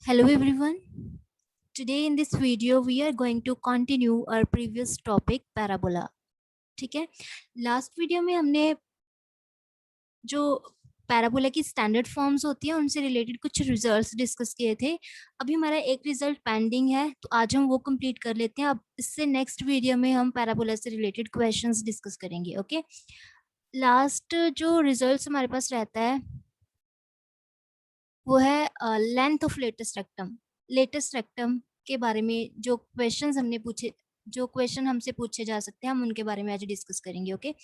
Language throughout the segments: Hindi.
Hello everyone. Today in this video we are going to continue our previous topic parabola. ठीक है, लास्ट वीडियो में हमने जो पैराबोला की स्टैंडर्ड फॉर्म्स होती हैं उनसे रिलेटेड कुछ रिजल्ट्स डिस्कस किए थे। अभी हमारा एक रिजल्ट पेंडिंग है, तो आज हम वो कंप्लीट कर लेते हैं। अब इससे नेक्स्ट वीडियो में हम पैराबोला से रिलेटेड क्वेश्चंस डिस्कस करेंगे। ओके, लास्ट जो रिजल्ट्स हमारे पास रहता है वो है length of latus rectum. Latus rectum के बारे में जो क्वेश्चंस हमने पूछे, जो क्वेश्चन हमसे पूछे जा सकते हैं, हम उनके बारे में आज डिस्कस करेंगे। ओके,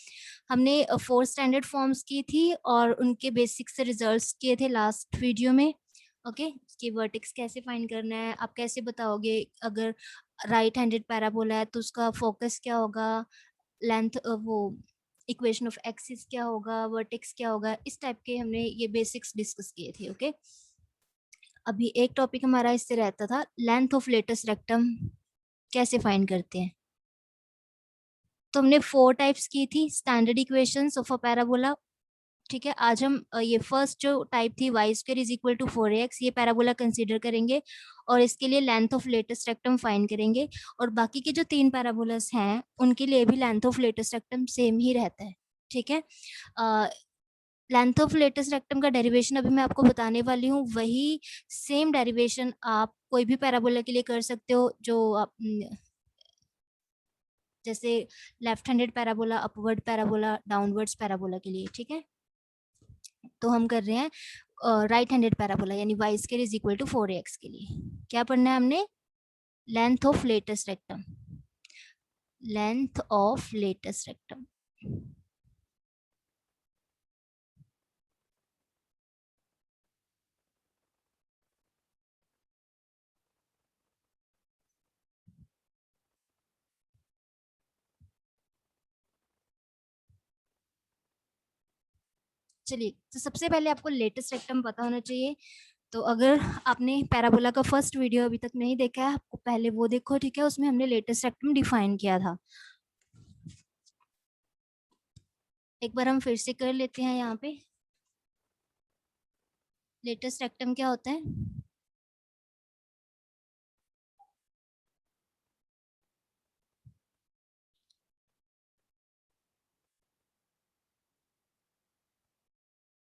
हमने 4 स्टैंडर्ड फॉर्म्स की थी और उनके बेसिक्स से रिजल्ट्स किए थे लास्ट वीडियो में। ओके, इसकी वर्टेक्स कैसे फाइंड करना है, आप कैसे बताओगे अगर राइट हैंडेड पैराबोला है तो उसका फोकस क्या होगा, लेंथ वो इक्वेशन ऑफ एक्सिस क्या होगा, वर्टेक्स क्या होगा, इस टाइप के हमने ये बेसिक्स डिस्कस किए थे। ओके, अभी एक टॉपिक हमारा इससे रहता था लेंथ ऑफ लेटेस्ट रेक्टम कैसे फाइंड करते हैं। तो हमने 4 टाइप्स की थी standard equations of a parabola. ठीक है, आज हम ये फर्स्ट जो टाइप थी y square is equal to 4ax, ये पैराबोला कंसीडर करेंगे और इसके लिए length of latus rectum find करेंगे। और बाकी के जो 3 पैराबोलास हैं उनके लिए भी length of latus rectum same ही रहता है। ठीक है, लेंथ ऑफ लेटेस्ट रेक्टम का डेरिवेशन अभी मैं आपको बताने वाली हूँ। वही सेम डेरिवेशन आप कोई भी पैराबोला के लिए कर सकते हो, जो आप जैसे left handed parabola, upward parabola, downwards parabola के लिए। ठीक है, तो हम कर रहे हैं राइट हैंडेड पैराबोला यानी y square is equal to 4ax के लिए क्या पढ़ना है हमने, length of latus rectum. Length of latus rectum चलिए, तो सबसे पहले आपको लेटेस्ट रेक्टम पता होना चाहिए। तो अगर आपने पैराबोला का फर्स्ट वीडियो अभी तक नहीं देखा है, आपको पहले वो देखो। ठीक है, उसमें हमने लेटेस्ट रेक्टम डिफाइन किया था। एक बार हम फिर से कर लेते हैं। यहाँ पे लेटेस्ट रेक्टम क्या होता है,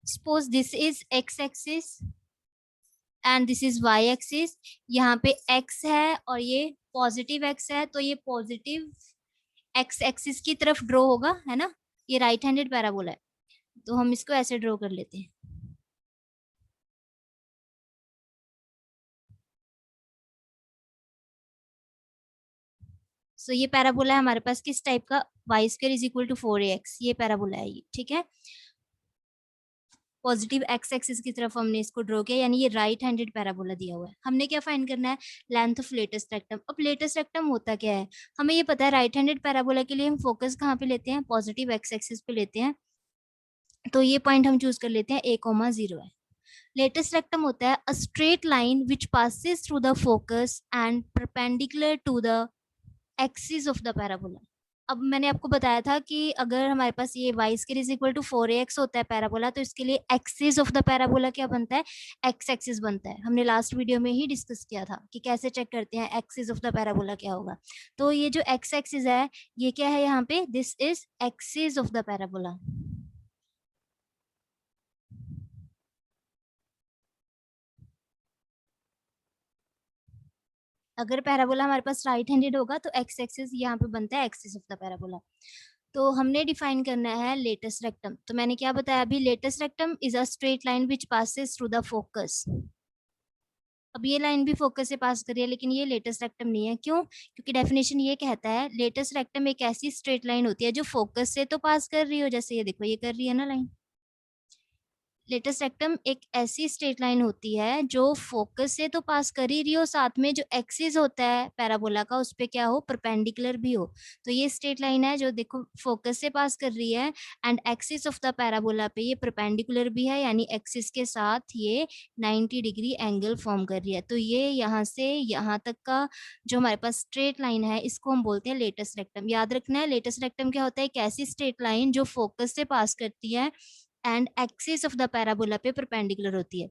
suppose this is x axis and this is y axis. यहाँ पे x है और ये पॉजिटिव x है, तो ये पॉजिटिव x एक्सिस की तरफ ड्रॉ होगा, है ना। ये राइट हैंडेड पैराबोला है, तो हम इसको ऐसे ड्रॉ कर लेते हैं। सो ये पैराबोला है हमारे पास किस टाइप का, y square is equal to 4ax, ये पैराबोला है ये। ठीक है, पॉजिटिव एक्स एक्सिस की तरफ हमने इसको ड्रॉ किया, यानी ये राइट हैंडेड पैराबोला दिया हुआ है। हमने क्या फाइंड करना है, लेंथ ऑफ लेटेस्ट रेक्टम। अब लेटेस्ट रेक्टम होता क्या है, हमें ये पता है राइट हैंडेड पैराबोला के लिए हम फोकस कहाँ पे लेते हैं, पॉजिटिव एक्स एक्सिस पे लेते हैं। तो ये पॉइंट हम चूज कर लेते हैं, a,0 है। लेटेस्ट रेक्टम होता है a straight line which passes through the focus and perpendicular to the axis of the parabola. अब मैंने आपको बताया था कि अगर हमारे पास ये y square is equal to 4ax होता है पैराबोला, तो इसके लिए एक्सिस ऑफ द पैराबोला क्या बनता है, x एक्सिस बनता है। हमने लास्ट वीडियो में ही डिस्कस किया था कि कैसे चेक करते हैं एक्सिस ऑफ द पैराबोला क्या होगा। तो ये जो x एक्सिस है ये क्या है, यहाँ पे this is axis of the parabola. अगर पैराबोला हमारे पास राइट हैंडेड होगा तो एक्स एक्सिस यहाँ पे बनता है एक्सिस ऑफ द पैराबोला। तो हमने डिफाइन करना है लेटेस्ट रेक्टम। तो मैंने क्या बताया अभी, latest rectum is a straight line which passes through the focus. अब ये लाइन भी फोकस से पास कर रही है, लेकिन ये लेटेस्ट रेक्टम नहीं है। क्यों, क्योंकि डेफिनेशन ये कहता है लेटेस्ट रेक्टम एक ऐसी स्ट्रेट लाइन होती है जो फोकस से तो पास कर रही हो, जैसे ये देखो ये कर रही है ना लाइन। लेटेस्ट रेक्टम एक ऐसी स्ट्रेट लाइन होती है जो फोकस से तो पास कर ही रही हो, साथ में जो एक्सिस होता है पैराबोला का उस पे क्या हो, परपेंडिकुलर भी हो। तो ये स्ट्रेट लाइन है जो देखो फोकस से पास कर रही है and axis of the parabola पे ये परपेंडिकुलर भी है, यानी एक्सिस के साथ ये 90 डिग्री एंगल फॉर्म कर रही है। तो ये यहाँ से यहाँ तक का जो हमारे पास स्ट्रेट लाइन है इसको हम बोलते हैं लेटेस्ट रेक्टम। याद रखना है लेटेस्ट रेक्टम क्या होता है, एक ऐसी स्ट्रेट लाइन जो फोकस से पास करती है and axis of the parabola पे परपेंडिकुलर होती है।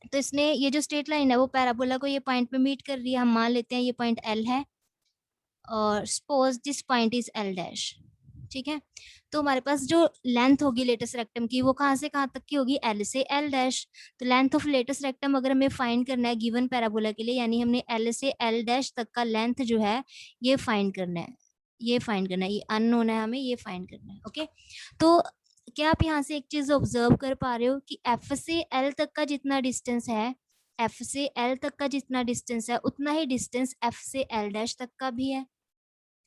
तो इसने ये जो स्ट्रेट लाइन है वो पैराबोला को ये पॉइंट पे मीट कर रही है, हम मान लेते हैं ये पॉइंट एल है और suppose this point is L dash, ठीक है। तो हमारे पास जो लेंथ होगी लेटस रेक्टम की वो कहाँ से कहाँ तक की होगी, एल से एल डैश। तो लेंथ ऑफ लेटस रेक्टम अगर हमें फाइंड करना है गिवन पैराबोला के लिए, यानी हमने एल से एल डैश तक का लेंथ जो है ये फाइंड करना है, ये फाइंड करना है, ये अननोन है, हमें ये फाइंड करना है। ओके, तो क्या आप यहाँ से एक चीज ऑब्जर्व कर पा रहे हो कि एफ से एल तक का जितना डिस्टेंस है, एफ से एल तक का जितना डिस्टेंस है उतना ही डिस्टेंस एफ से एल डैश तक का भी है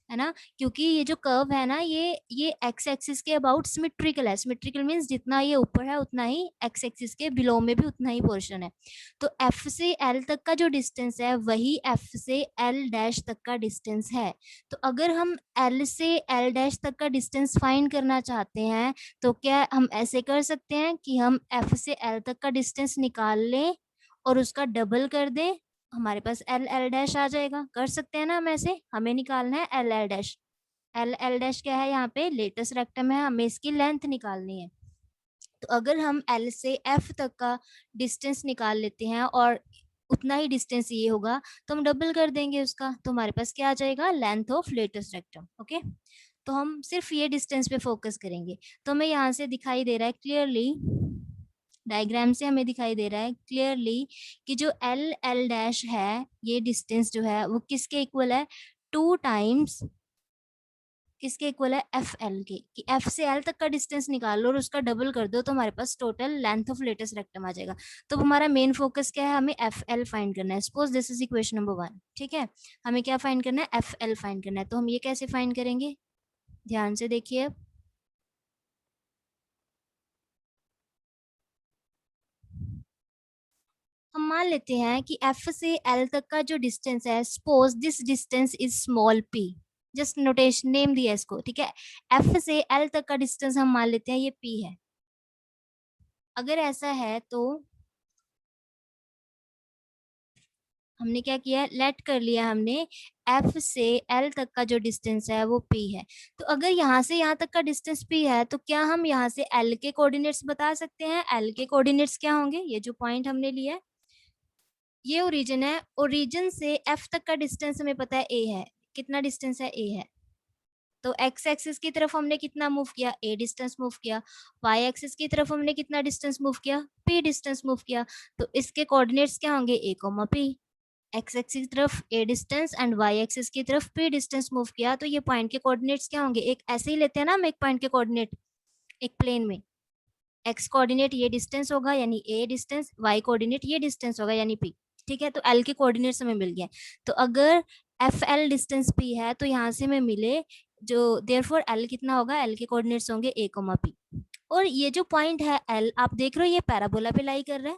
ना। क्योंकि ये जो कर्व है ना ये एक्स एक्सिस के अबाउट सिमेट्रिकल है। सिमेट्रिकल मींस जितना ये ऊपर है उतना ही एक्स एक्सिस के बिलो में भी उतना ही पोर्शन है। तो एफ से एल तक का जो डिस्टेंस है वही एफ से एल डैश तक का डिस्टेंस है। तो अगर हम एल से एल डैश तक का डिस्टेंस फाइंड करना चाहते हैं तो क्या हम ऐसे कर सकते हैं कि हम एफ से एल तक का डिस्टेंस निकाल लें और उसका डबल कर दें, हमारे पास एल एल डैश आ जाएगा। कर सकते हैं ना हम ऐसे, हमें निकालना है L L dash. L L dash क्या है, यहाँ पे लेटस रेक्टम है, हमें इसकी लेंथ निकालनी है। तो अगर हम एल से एफ तक का डिस्टेंस निकाल लेते हैं और उतना ही डिस्टेंस ये होगा तो हम डबल कर देंगे उसका, तो हमारे पास क्या आ जाएगा, length of latus rectum. Okay, तो हम सिर्फ ये डिस्टेंस पे फोकस करेंगे। तो हमें यहाँ से दिखाई दे रहा है क्लियरली, डायग्राम से हमें दिखाई दे रहा है क्लियरली कि जो एल एल डैश है ये डिस्टेंस जो है वो किसके इक्वल है, 2 टाइम्स किसके इक्वल है, एफ एल के। कि एफ से एल तक का डिस्टेंस निकाल लो और उसका डबल कर दो तो हमारे पास total length of latus rectum आ जाएगा। तो हमारा मेन फोकस क्या है, हमें एफ एल फाइंड करना है। Suppose this is equation number 1, ठीक है। हमें क्या फाइंड करना है, एफ एल फाइंड करना है। तो हम ये कैसे फाइंड करेंगे, ध्यान से देखिए अब। हम मान लेते हैं कि एफ से एल तक का जो डिस्टेंस है, suppose this distance is small P, just notation name दिया इसको, ठीक है। एफ से एल तक का डिस्टेंस हम मान लेते हैं ये पी है। अगर ऐसा है तो हमने क्या किया, लेट कर लिया हमने एफ से एल तक का जो डिस्टेंस है वो पी है। तो अगर यहाँ से यहाँ तक का डिस्टेंस पी है तो क्या हम यहाँ से एल के कोऑर्डिनेट्स बता सकते हैं। एल के कोऑर्डिनेट्स क्या होंगे, ये जो पॉइंट हमने लिया है ये ओरिजिन है, ओरिजिन से एफ तक का डिस्टेंस हमें पता है ए है। कितना डिस्टेंस है, ए है। तो एक्स एक्सिस की तरफ हमने कितना मूव किया, ए डिस्टेंस मूव किया। वाई एक्सिस की तरफ हमने कितना डिस्टेंस मूव किया, पी डिस्टेंस मूव किया। तो इसके कोऑर्डिनेट्स क्या होंगे, A comma P. X axis की तरफ A distance and Y axis की तरफ पी डिस्टेंस मूव किया, तो ये पॉइंट के कोऑर्डिनेट्स क्या होंगे, एक ऐसे ही लेते हैं ना हम एक पॉइंट के कोऑर्डिनेट एक प्लेन में। एक्स कोऑर्डिनेट ये डिस्टेंस होगा यानी ए डिस्टेंस, वाई कोऑर्डिनेट ये डिस्टेंस होगा यानी पी, ठीक है। तो एल के कोऑर्डिनेट्स हमें मिल गए। तो अगर एफ एल डिस्टेंस पी है तो यहाँ से हमें मिले जो देयरफॉर एल कितना होगा, एल के कोऑर्डिनेट्स होंगे ए कोमा पी। और ये जो पॉइंट है एल, आप देख रहे हो ये पैराबोला पे लाई कर रहा है।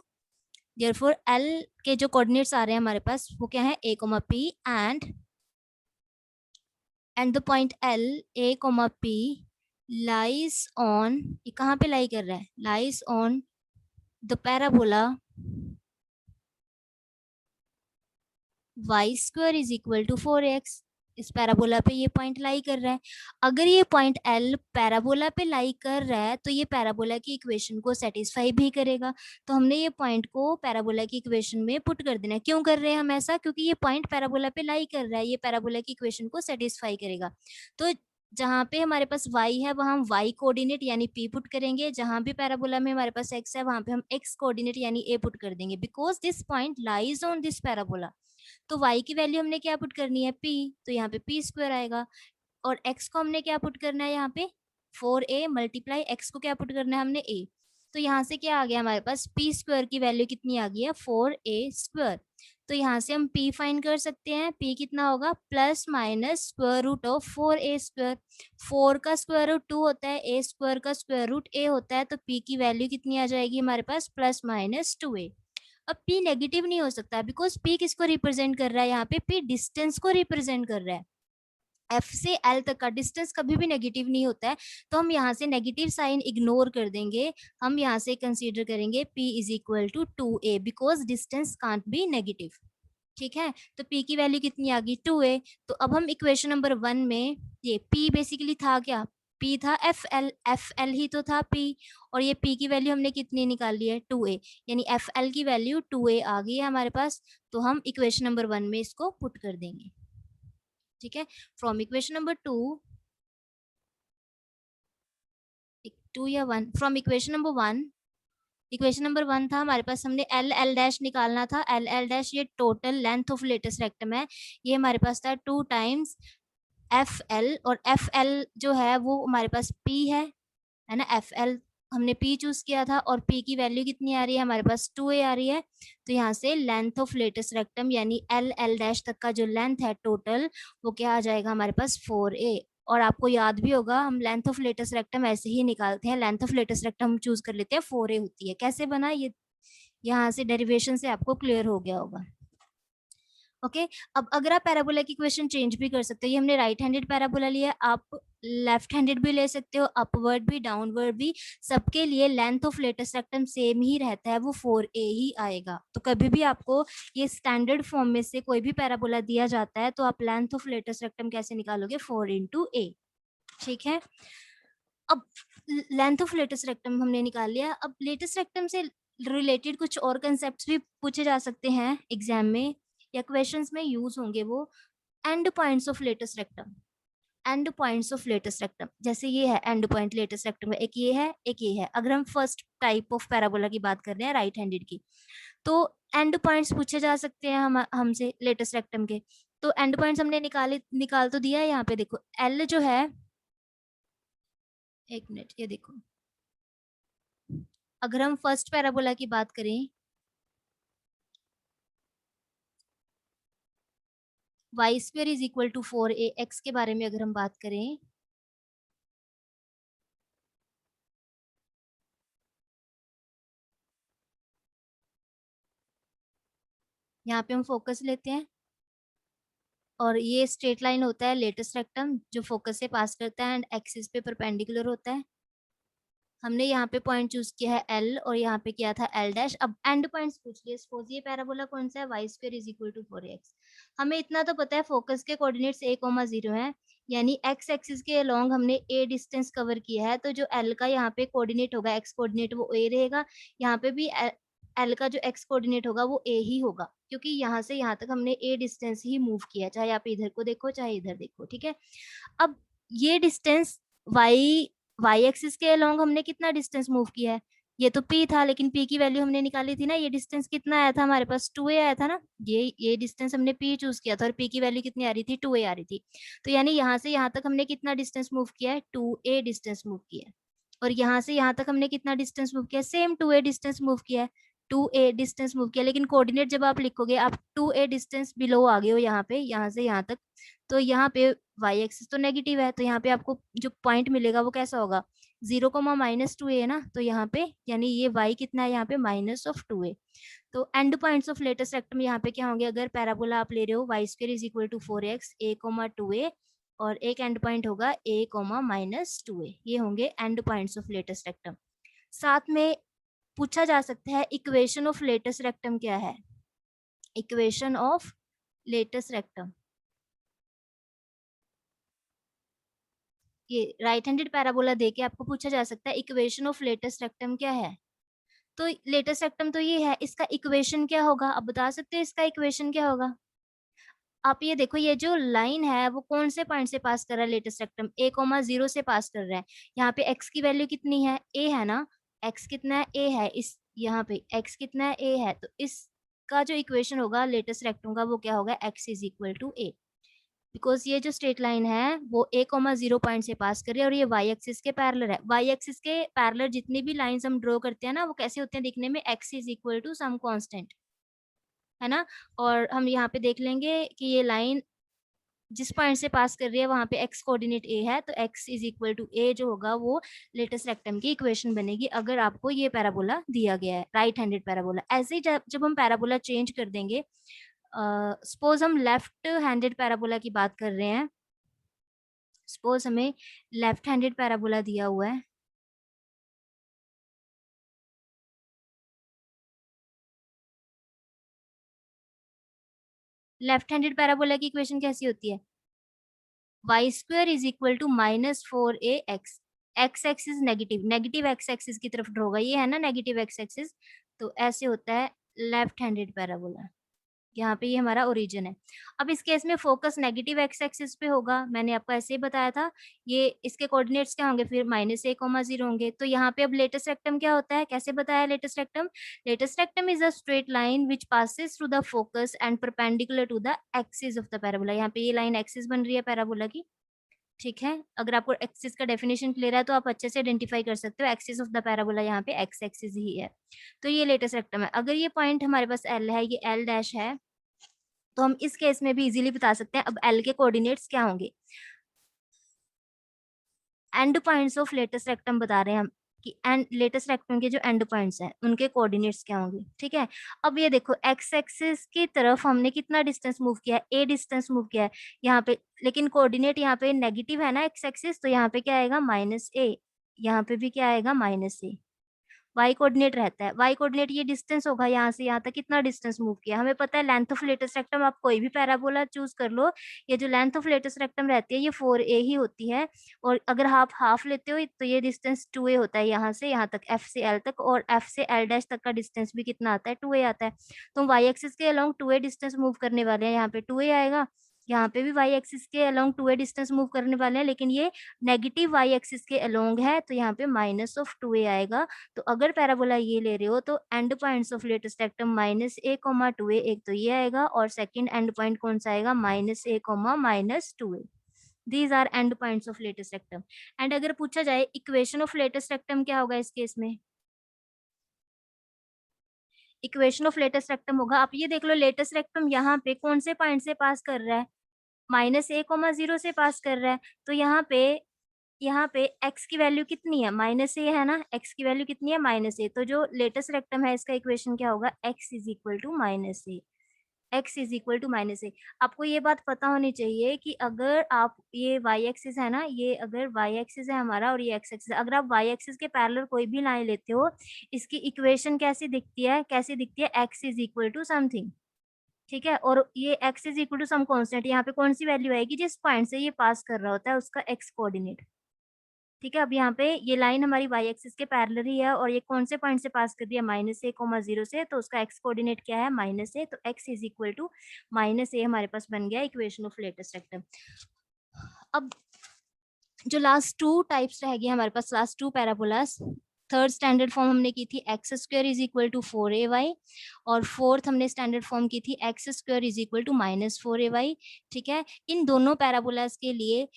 देयरफॉर एल के जो कोऑर्डिनेट्स आ रहे हैं हमारे पास वो क्या है, A comma P and the point L, A comma P lies on, ये कहाँ पे लाई कर रहा है, lies on the parabola y square is equal to 4x। इस पैराबोला पे ये पॉइंट लाई कर रहा है। अगर ये पॉइंट L पैराबोला पे लाई कर रहा है तो ये पैराबोला की इक्वेशन को सेटिस्फाई भी करेगा। तो हमने ये पॉइंट को पैराबोला की इक्वेशन में पुट कर देना है। क्यों कर रहे हैं हम ऐसा, क्योंकि ये पॉइंट पैराबोला पे लाई कर रहा है, ये पैराबोला की इक्वेशन को सेटिस्फाई करेगा। तो जहाँ पे हमारे पास y है वहां हम y कोऑर्डिनेट यानी p पुट करेंगे, जहां भी पैराबोला में हमारे पास x है वहां पे हम x कोऑर्डिनेट यानी a पुट कर देंगे, because this point lies on this parabola. तो y की वैल्यू हमने क्या पुट करनी है, p, तो यहाँ पे p स्क्वायर आएगा। और x को हमने क्या पुट करना है, यहाँ पे 4a मल्टीप्लाई x को क्या पुट करना है हमने a। तो यहाँ से क्या आ गया हमारे पास, p स्क्वायर की वैल्यू कितनी आ गई है, 4a स्क्वायर। तो यहाँ से हम p फाइंड कर सकते हैं, p कितना होगा, plus minus square root of 4a स्क्वायर। 4 का स्क्वायर रूट 2 होता है, a स्क्वायर का स्क्वायर रूट a होता है, तो p की वैल्यू कितनी आ जाएगी हमारे पास, प्लस माइनस 2a। अब p नेगेटिव नहीं हो सकता बिकॉज p किसको रिप्रेजेंट कर रहा है, यहाँ पे p डिस्टेंस को रिप्रेजेंट कर रहा है। f से l तक का डिस्टेंस कभी भी नेगेटिव नहीं होता है, तो हम यहाँ से नेगेटिव साइन इग्नोर कर देंगे। हम यहाँ से कंसीडर करेंगे p is equal to 2a because distance can't be negative, ठीक है। तो p की वैल्यू कितनी आ गई, 2a। तो अब हम इक्वेशन नंबर 1 में, ये p बेसिकली था क्या, पी था एफ एल ही तो था पी, और ये पी की वैल्यू हमने कितनी निकाली है 2a, यानी एफ एल की वैल्यू 2a आ गई है हमारे पास। तो हम इक्वेशन नंबर 1 में इसको पुट कर देंगे। ठीक है, फ्रॉम इक्वेशन नंबर 2 या 1, from equation number 1, equation number 1 था हमारे पास, हमने एल एल डैश निकालना था। एल एल डैश ये total length of latus rectum है, ये हमारे पास था 2 टाइम्स एफ एल, और एफ एल जो है वो हमारे पास पी है ना। एफ एल हमने पी चूज किया था, और पी की वैल्यू कितनी आ रही है हमारे पास 2a आ रही है। तो यहाँ से लेंथ ऑफ लेटेस्ट रेक्टम यानी एल एल डैश तक का जो लेंथ है टोटल, वो क्या आ जाएगा हमारे पास 4a। और आपको याद भी होगा हम लेंथ ऑफ लेटेस्ट रेक्टम ऐसे ही निकालते हैं, लेंथ ऑफ लेटेस्ट रेक्टम हम चूज कर लेते हैं 4a होती है। कैसे बना ये, यहाँ से डेरिवेशन से आपको क्लियर हो गया होगा। ओके, अब अगर आप पैराबोला की इक्वेशन चेंज भी कर सकते हो, ये हमने राइट हैंडेड पैराबोला लिया, आप लेफ्ट हैंडेड भी ले सकते हो, अपवर्ड भी डाउनवर्ड भी, सबके लिए length of latus rectum same ही रहता है, वो 4a ही आएगा। तो कभी भी आपको ये स्टैंडर्ड फॉर्म में से कोई भी पैराबोला दिया जाता है तो आप लेंथ ऑफ लेटेस्ट रेक्टम कैसे निकालोगे, 4 into a। ठीक है, अब लेंथ ऑफ लेटेस्ट रेक्टम हमने निकाल लिया। अब लेटेस्ट रेक्टम से रिलेटेड कुछ और कंसेप्ट भी पूछे जा सकते हैं एग्जाम में या क्वेश्चंस में यूज होंगे, वो and points of latus rectum. And points of latus rectum, जैसे ये है एंड पॉइंट लेटेस्ट रेक्टम का, एक ये है एक ये है। अगर हम फर्स्ट टाइप ऑफ पैराबोला की बात कर रहे हैं राइट हैंडेड की, तो एंड पॉइंट्स पूछे जा सकते हैं हमसे लेटेस्ट रेक्टम के। तो एंड पॉइंट्स हमने निकाल तो दिया है। यहाँ पे देखो एल जो है, एक मिनट ये देखो, अगर हम फर्स्ट पैराबोला की बात करें, Y square is equal to 4a X के बारे में अगर हम बात करें, यहाँ पे हम फोकस लेते हैं, और ये स्ट्रेट लाइन होता है लेटेस्ट रेक्टम जो फोकस से पास करता है एंड एक्सिस पे परपेंडिकुलर होता है। हमने यहाँ पे पॉइंट चूज किया है एल, और यहाँ पे किया था एल डैश। अब एंड पॉइंट्स पूछ लिए, सपोज ये पैराबोला कौन सा है, Y square is equal to 4x। हमें इतना तो पता है फोकस के कोऑर्डिनेट्स a,0 है, यानी एक्स एक्सिस के अलोंग हमने a डिस्टेंस कवर किया है, तो जो एल का यहाँ पे कोऑर्डिनेट होगा, एक्स कोऑर्डिनेट वो a रहेगा। यहाँ पे भी एल का जो एक्स कोऑर्डिनेट होगा वो a ही होगा, क्योंकि यहाँ से यहाँ तक हमने a डिस्टेंस ही मूव किया, चाहे आप इधर को देखो चाहे इधर देखो। ठीक है, अब ये डिस्टेंस वाई वाई एक्सिस के अलोंग हमने कितना डिस्टेंस मूव किया है, ये तो p था, लेकिन p की वैल्यू हमने निकाली थी ना, ये डिस्टेंस कितना आया था हमारे पास 2a आया था ना। ये डिस्टेंस हमने p चूज किया था, और p की वैल्यू कितनी आ रही थी 2a आ रही थी। तो यानी यहाँ से यहाँ तक हमने कितना डिस्टेंस मूव किया है, 2a डिस्टेंस मूव किया है। और यहाँ से यहाँ तक हमने कितना डिस्टेंस मूव किया है, सेम 2a डिस्टेंस मूव किया है। 2a डिस्टेंस मूव किया, लेकिन कोऑर्डिनेट जब आप लिखोगे, आप 2a डिस्टेंस बिलो आ गए हो यहाँ पे, यहाँ से यहाँ तक, तो यहाँ पे वाई एक्सिस तो नेगेटिव है, तो यहाँ पे आपको जो पॉइंट मिलेगा वो कैसा होगा, 0,-2a है ना। तो यहाँ पे यानी ये y कितना है यहाँ पे -2a। तो and points of latus rectum यहाँ पे क्या होंगे, अगर पैराबोला आप ले रहे हो Y square is equal to 4x a,2a, और एक एंड पॉइंट होगा a,-2a, ये होंगे and points of latus rectum. साथ में पूछा जा सकता है इक्वेशन ऑफ लेटेस्ट रेक्टम क्या है, इक्वेशन ऑफ लेटेस्ट रेक्टम। ये राइट हैंडेड पैराबोला देके आपको पूछा जा सकता है इक्वेशन ऑफ लेटेस्ट रेक्टम क्या है। तो लेटेस्ट रेक्टम तो ये है, इसका इक्वेशन क्या होगा, आप बता सकते हो इसका इक्वेशन क्या होगा। आप ये देखो, ये जो लाइन है वो कौन से पॉइंट से पास कर रहा है, लेटेस्ट रेक्टम a,0 से पास कर रहा है। यहाँ पे x की वैल्यू कितनी है, a है ना, x कितना है, a है, इस यहाँ पे x कितना है, a है, तो इसका जो इक्वेशन होगा लेटेस्ट रेक्टम का वो क्या होगा, x is equal to a। Because ये जो स्ट्रेट लाइन है वो a,0 पॉइंट से पास कर रही है, और ये y एक्सिस के पैरेलल है। y एक्सिस के पैरेलल जितनी भी लाइंस हम ड्रॉ करते हैं ना, वो कैसे होते हैं दिखने में, x is equal to some constant, है ना। और हम यहाँ पे देख लेंगे कि ये लाइन जिस पॉइंट से पास कर रही है वहां पे x कोऑर्डिनेट a है, तो x is equal to a जो होगा वो लेटेस्ट रेक्टम की इक्वेशन बनेगी, अगर आपको ये पैराबोला दिया गया है राइट हैंडेड पैराबोला। ऐसे ही जब हम पैराबोला चेंज कर देंगे, सपोज हम लेफ्ट हैंडेड पैराबोला की बात कर रहे हैं, सपोज हमें लेफ्ट हैंडेड पैराबोला दिया हुआ है, लेफ्ट हैंडेड पैराबोला की इक्वेशन कैसी होती है, Y square is equal to -4ax, X axis negative, negative X axis की तरफ होगा, ये है ना नेगेटिव एक्स एक्सिस, तो ऐसे होता है लेफ्ट हैंडेड पैराबोला। यहाँ पे ये हमारा ओरिजिन है। अब इस केस में फोकस नेगेटिव एक्स एक्सिस पे होगा, मैंने आपको ऐसे ही बताया था। ये इसके कोऑर्डिनेट्स क्या होंगे फिर -a, 0 होंगे। तो यहाँ पे अब लेटेस्ट रेक्टम क्या होता है, कैसे बताया latus rectum? Latus rectum is a straight line which passes through the focus and perpendicular to the axis of the parabola. यहाँ पे ये लाइन एक्सिस बन रही है पैराबोला की, ठीक है। अगर आपको एक्सिस का डेफिनेशन क्लियर है तो आप अच्छे से आइडेंटिफाई कर सकते हो, एक्सिस ऑफ द पैराबोला यहाँ पे एक्स एक्सिस ही है। तो ये लेटेस्ट रेक्टम है। अगर ये पॉइंट हमारे पास एल है, ये एल डैश है, तो हम इस केस में भी इजीली बता सकते हैं। अब एल के कोऑर्डिनेट्स क्या होंगे, and points of latus rectum बता रहे हैं हम कि एंड लेटेस्ट रेक्टम के जो एंड पॉइंट्स हैं उनके कोऑर्डिनेट्स क्या होंगे, ठीक है। अब ये देखो एक्स एक्सिस की तरफ हमने कितना डिस्टेंस मूव किया है, ए डिस्टेंस मूव किया है यहाँ पे, लेकिन कोऑर्डिनेट यहाँ पे नेगेटिव है ना एक्स एक्सिस, तो यहाँ पे क्या आएगा -a, यहाँ पे भी क्या आएगा -a। वाई कोऑर्डिनेट रहता है, वाई कोऑर्डिनेट ये डिस्टेंस होगा, यहाँ से यहाँ तक कितना डिस्टेंस मूव किया। हमें पता है लेंथ ऑफ लेटेस्ट रेक्टम, आप कोई भी पैराबोला चूज कर लो, ये जो लेंथ ऑफ लेटेस्ट रेक्टम रहती है ये 4a ही होती है। और अगर आप हाफ लेते हो तो ये डिस्टेंस 2a होता है, यहाँ से यहाँ तक, f से l तक, और f से l डैश तक का डिस्टेंस भी कितना आता है, 2a आता है। तो वाई एक्सिस के अलोंग 2a डिस्टेंस मूव करने वाले हैं, यहाँ पे 2a आएगा, यहाँ पे भी वाई एक्सिस के अलोंग 2a डिस्टेंस मूव करने वाले हैं, लेकिन ये नेगेटिव वाई एक्सिस के अलोंग है, तो यहाँ पे -2a आएगा। तो अगर पैराबोला ये ले रहे हो तो and points of latus rectum -a, 2a, एक तो ये आएगा, और सेकंड एंड पॉइंट कौन सा आएगा, -a, -2a। These are end points of latus rectum. And अगर पूछा जाए इक्वेशन ऑफ लेटेस्ट रेक्टम क्या होगा इस केस में, इक्वेशन ऑफ लेटेस्ट रेक्टम होगा, आप ये देख लो लेटेस्ट रेक्टम यहाँ पे कौन से पॉइंट से पास कर रहा है, -a, 0 से पास कर रहा है। तो यहाँ पे x की वैल्यू कितनी है, -a है ना, x की वैल्यू कितनी है, -a। तो जो लेटेस्ट रेक्टम है इसका इक्वेशन क्या होगा, x is equal to -a, x is equal to -a। आपको ये बात पता होनी चाहिए कि अगर आप ये y एक्सिस है ना, ये अगर y एक्सिस है हमारा और ये x एक्सिस है, अगर आप y एक्सिस के पैरेलल कोई भी लाइन लेते हो, इसकी इक्वेशन कैसी दिखती है, कैसी दिखती है, x is equal to something, ठीक है। और ये x is equal to some constant, यहाँ पे कौन सी वैल्यू आएगी, जिस पॉइंट से ये पास कर रहा होता है उसका x कोऑर्डिनेट, ठीक है। अब यहाँ पे ये लाइन हमारी वाई एक्सिस के पैरेलल ही है, और ये कौन से पॉइंट से पास कर दिया, -a, 0 से, तो उसका x कोऑर्डिनेट क्या है, -a। तो x is equal to -a हमारे पास बन गया इक्वेशन ऑफ लेटेस्ट रेक्टम। अब जो लास्ट टू टाइप्स रह गए हमारे पास, last two parabolas, third standard form हमने की थी x square is equal to 4ay, और फोर्थ हमने स्टैंडर्ड फॉर्म की थी x square is equal to -4ay, ठीक है। इन दोनों पैराबोलास के लिए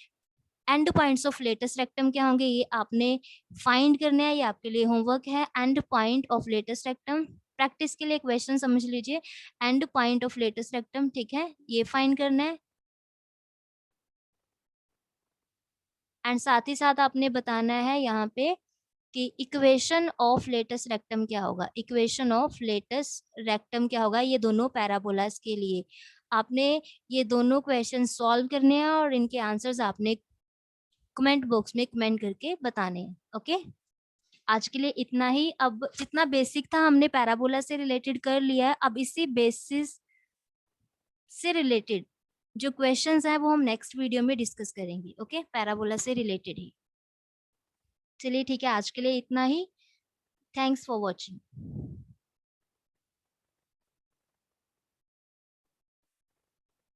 end points of latus rectum क्या होंगे, ये आपने फाइंड करना है, ये आपके लिए होमवर्क है। And point of latus rectum, practice के लिए क्वेश्चन समझ लीजिए, and point of latus rectum, ठीक है, ये फाइंड करना है। एंड साथ ही साथ आपने बताना है यहाँ पे कि इक्वेशन ऑफ लेटेस्ट रेक्टम क्या होगा, इक्वेशन ऑफ लेटेस्ट रेक्टम क्या होगा, ये दोनों पैराबोलास के लिए आपने ये दोनों क्वेश्चन सॉल्व करने हैं, और इनके आंसर्स आपने कमेंट बॉक्स में कमेंट करके बताने हैं, ओके। आज के लिए इतना ही। अब जितना बेसिक था हमने पैराबोला से रिलेटेड कर लिया है, अब इसी बेसिस से रिलेटेड जो क्वेश्चंस हैं वो हम नेक्स्ट वीडियो में डिस्कस करेंगे, ओके, पैराबोला से रिलेटेड ही। चलिए ठीक है, आज के लिए इतना ही। Thanks for watching.